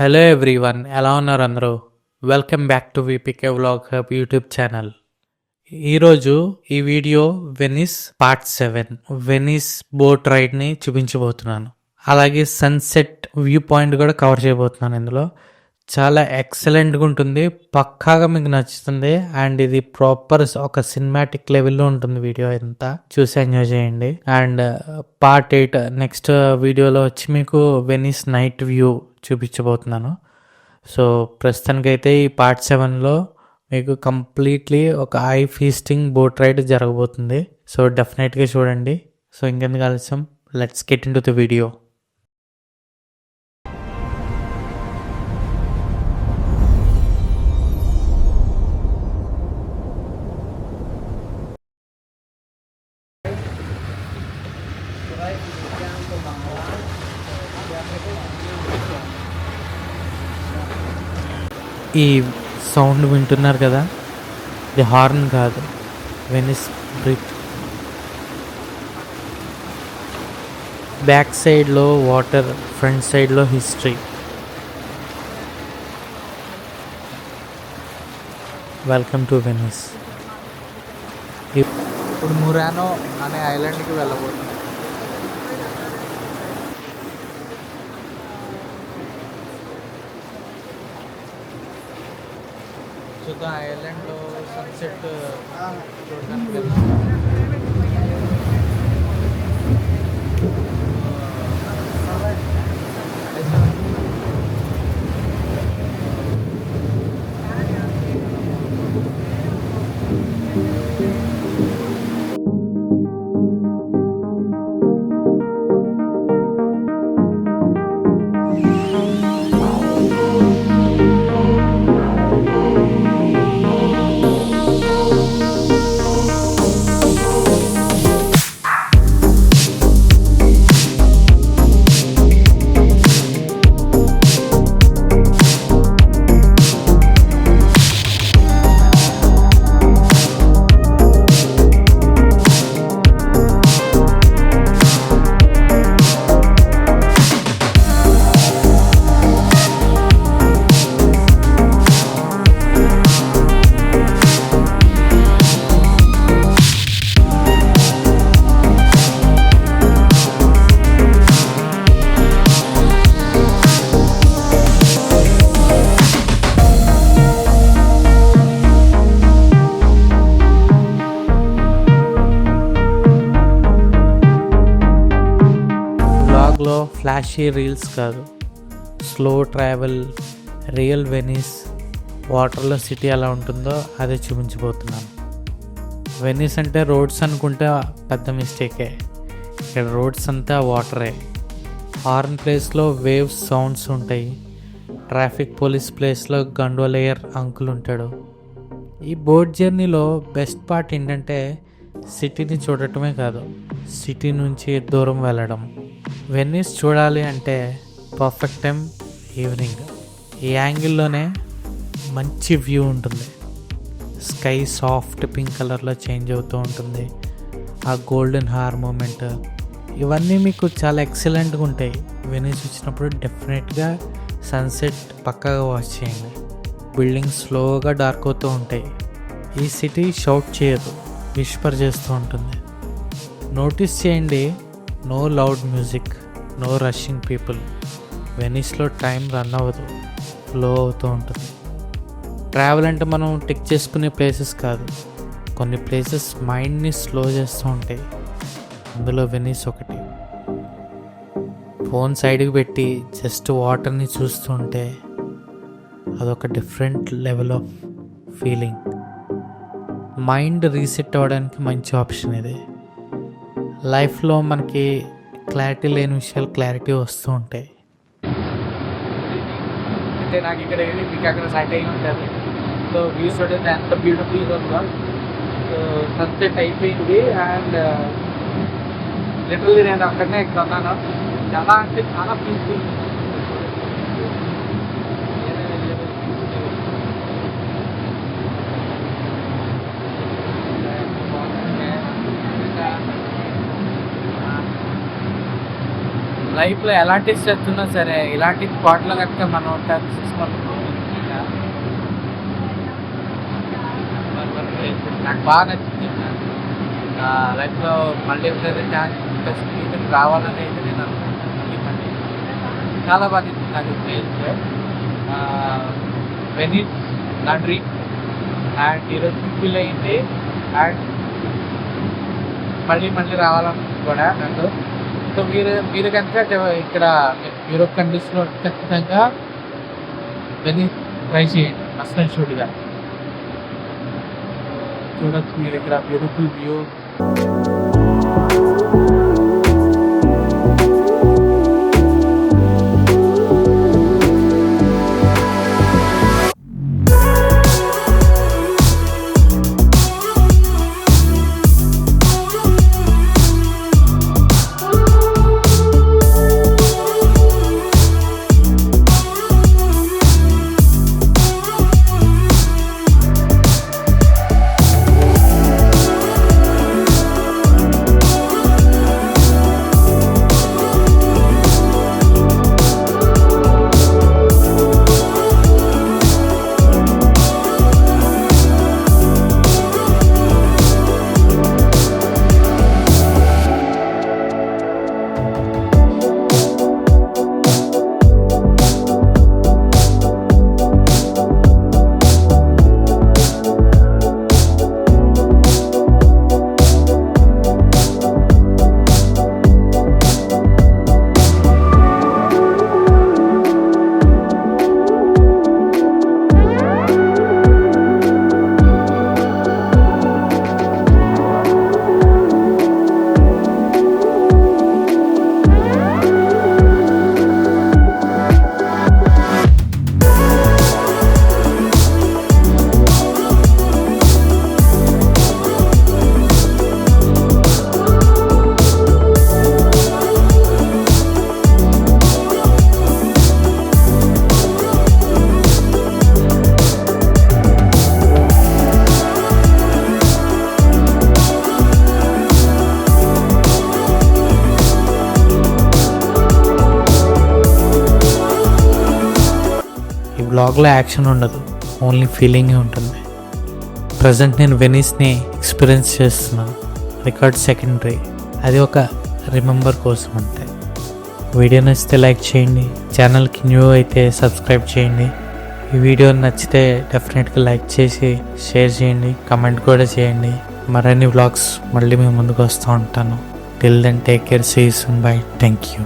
Hello everyone, ఎలా ఉన్నారు అందరూ? Welcome back to VPK vlog hub YouTube channel. ఈరోజు ఈ video Venice part 7 Venice boat రైడ్ని చూపించబోతున్నాను. అలాగే సన్సెట్ వ్యూ పాయింట్ కూడా కవర్ చేయబోతున్నాను. ఇందులో చాలా ఎక్సలెంట్గా ఉంటుంది, పక్కాగా మీకు నచ్చుతుంది. అండ్ ఇది ప్రాపర్ ఒక సినిమాటిక్ లెవెల్లో ఉంటుంది. వీడియో అంతా చూసి ఎంజాయ్ చేయండి. అండ్ పార్ట్ 8 నెక్స్ట్ వీడియోలో వచ్చి మీకు వెనిస్ నైట్ వ్యూ చూపించబోతున్నాను. సో ప్రస్తుతానికైతే ఈ పార్ట్ 7లో మీకు కంప్లీట్లీ ఒక ఐ ఫీస్టింగ్ బోట్ రైడ్ జరగబోతుంది. సో డెఫినెట్గా చూడండి. సో ఇంకెందుకు ఆలస్యం, let's get in to the video. ఈ సౌండ్ వింటున్నారు కదా, ఇది హార్న్ కాదు, వెనిస్ బ్రిడ్జ్. బ్యాక్ సైడ్లో వాటర్, ఫ్రంట్ సైడ్లో హిస్టరీ. Welcome to Venice. ఇప్పుడు మురానో అనే ఐలాండ్కి వెళ్ళబోతున్నాం. చూద్దాం, ఐలాండ్లో సన్సెట్ చూడడానికి వెళ్తాం. బ్లాగ్లో ఫ్లాషీ రీల్స్ కాదు, స్లో ట్రావెల్, రియల్ వెనిస్ వాటర్లో సిటీ ఎలా ఉంటుందో అదే చూపించబోతున్నాను. వెనిస్ అంటే రోడ్స్ అనుకుంటే పెద్ద మిస్టేకే. ఇక్కడ రోడ్స్ అంతా వాటరే. హార్న్ ప్లేస్లో వేవ్స్ సౌండ్స్ ఉంటాయి. ట్రాఫిక్ పోలీస్ ప్లేస్లో గండోలేయర్ అంకుల్ ఉంటాడు. ఈ బోట్ జర్నీలో బెస్ట్ పార్ట్ ఏంటంటే సిటీని చూడటమే కాదు, సిటీ నుంచి దూరం వెళ్ళడం. వెనిస్ చూడాలి అంటే పర్ఫెక్ట్ టైం ఈవినింగ్. ఈ యాంగిల్లోనే మంచి వ్యూ ఉంటుంది. స్కై సాఫ్ట్ పింక్ కలర్లో చేంజ్ అవుతూ ఉంటుంది. ఆ గోల్డెన్ హార్ మూమెంట్, ఇవన్నీ మీకు చాలా ఎక్సలెంట్గా ఉంటాయి. వెనిస్ వచ్చినప్పుడు డెఫినెట్గా సన్సెట్ పక్కాగా వాచ్ చేయండి. బిల్డింగ్స్ స్లోగా డార్క్ అవుతూ ఉంటాయి. ఈ సిటీ షౌట్ చేయదు, విస్పర్ చేస్తూ ఉంటుంది. నోటీస్ చేయండి, no loud music, no rushing people. వెనిస్లో టైం రన్ అవ్వదు, ఫ్లో అవుతూ ఉంటుంది. ట్రావెల్ అంటే మనం టిక్ చేసుకునే ప్లేసెస్ కాదు, కొన్ని ప్లేసెస్ మైండ్ని స్లో చేస్తూ ఉంటాయి. అందులో వెనిస్ ఒకటి. ఫోన్ సైడ్కి పెట్టి జస్ట్ వాటర్ని చూస్తూ ఉంటే అదొక different level of feeling. Mind reset అవ్వడానికి మంచి ఆప్షన్ ఇది. లైఫ్లో మనకి క్లారిటీ లేని విషయాలు క్లారిటీ వస్తూ ఉంటాయి. అంటే నాకు ఇక్కడ వెళ్ళి మీకు అక్కడ సెట్ అయి ఉంటుంది. సో వ్యూస్ చూడండి ఎంత బ్యూటిఫుల్గా ఉందో. సో సన్సెట్ అయిపోయింది అండ్ లిటరల్లీ నేను అక్కడనే ఎక్కుతున్నాను. చాలా అంటే చాలా పీస్ఫుల్. లైఫ్లో ఎలాంటి స్ట్రెస్ ఉన్నా సరే ఇలాంటి స్పాట్లో కనుక మనం నాకు బాగా నచ్చింది. లైఫ్లో మళ్ళీ ఛాన్స్ రావాలని అయితే నేను అనుకుంటున్నాను. ఈ పని చాలా బాగా నచ్చింది నాకు ప్లేస్. వెనిస్ నా డ్రీమ్ అండ్ ఈరోజు ఫుల్ అయింది అండ్ మళ్ళీ రావాలని కూడా నాకు. సో మీరు కనుక ఇక్కడ యూరోప్ కంట్రీస్లో ఖచ్చితంగా వెనిస్ ట్రై చేయండి అసలు చూడగా. చూడొచ్చు మీరు ఇక్కడ బ్యూటిఫుల్ వ్యూ. బ్లాగ్లో యాక్షన్ ఉండదు, ఓన్లీ ఫీలింగే ఉంటుంది. ప్రజెంట్ నేను వెనీస్ని ఎక్స్పీరియన్స్ చేస్తున్నాను. రికార్డ్ సెకండరీ, అది ఒక రిమెంబర్ కోసం అంతే. వీడియో నచ్చితే లైక్ చేయండి, ఛానల్కి న్యూ అయితే సబ్స్క్రైబ్ చేయండి. ఈ వీడియో నచ్చితే డెఫినెట్గా లైక్ చేసి షేర్ చేయండి, కమెంట్ కూడా చేయండి. మరిన్ని వ్లాగ్స్ మళ్ళీ మేము ముందుకు వస్తూ ఉంటాను. Till then take care, see you soon, bye, thank you.